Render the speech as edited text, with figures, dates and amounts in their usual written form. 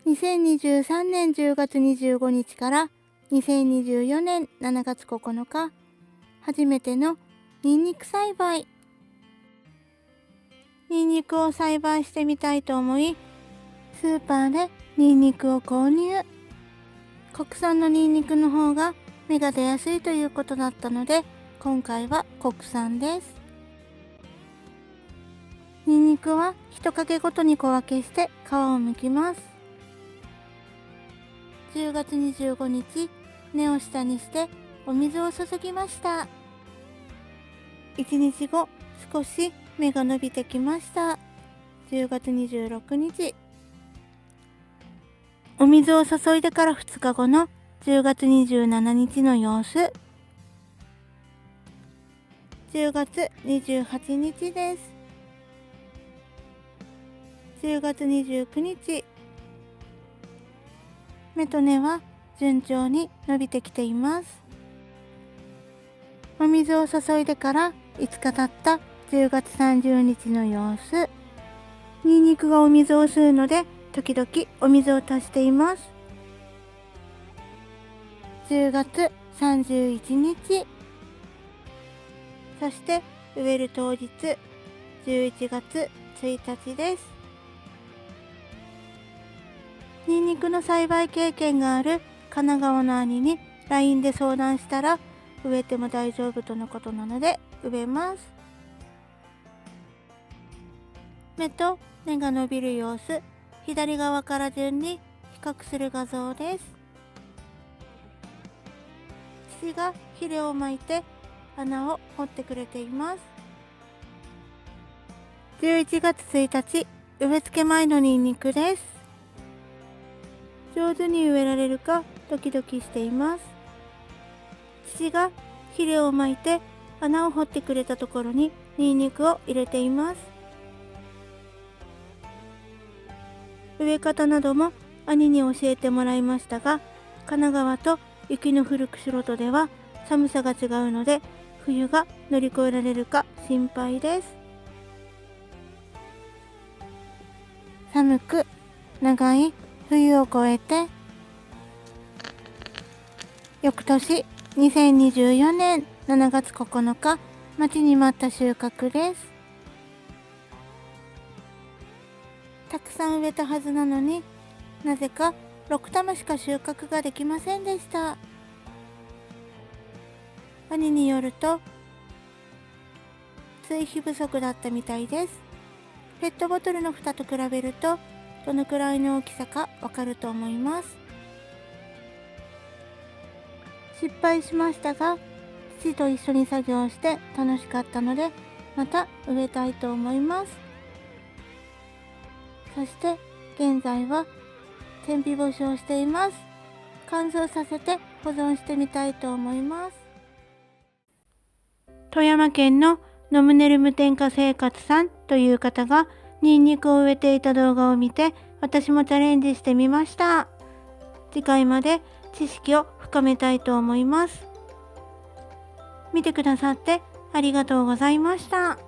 2023年10月25日から2024年7月9日、初めてのニンニク栽培。ニンニクを栽培してみたいと思い、スーパーでニンニクを購入。国産のニンニクの方が芽が出やすいということだったので、今回は国産です。ニンニクは一かけごとに小分けして皮を剥きます。10月25日、根を下にしてお水を注ぎました。1日後、少し芽が伸びてきました。10月26日。お水を注いでから2日後の10月27日の様子。10月28日です。10月29日。芽と根は順調に伸びてきています。お水を注いでから5日経った10月30日の様子。ニンニクがお水を吸うので時々お水を足しています。10月31日。そして植える当日11月1日です。ニンニクの栽培経験がある神奈川の兄に LINE で相談したら、植えても大丈夫とのことなので植えます。芽と根が伸びる様子、左側から順に比較する画像です。父が肥料をまいて穴を掘ってくれています。11月1日、植え付け前のニンニクです。上手に植えられるかドキドキしています。父が肥料をまいて穴を掘ってくれたところにニンニクを入れています。植え方なども兄に教えてもらいましたが、神奈川と雪の降る釧路とでは寒さが違うので、冬が乗り越えられるか心配です。寒く長い冬を越えて、翌年2024年7月9日、待ちに待った収穫です。たくさん植えたはずなのに、なぜか6玉しか収穫ができませんでした。兄によると、追肥不足だったみたいです。ペットボトルの蓋と比べると、どのくらいの大きさかわかると思います。失敗しましたが、父と一緒に作業して楽しかったので、また植えたいと思います。そして現在は天日干しをしています。乾燥させて保存してみたいと思います。富山県のノムネル無添加生活さんという方がニンニクを植えていた動画を見て、私もチャレンジしてみました。次回まで知識を深めたいと思います。見てくださってありがとうございました。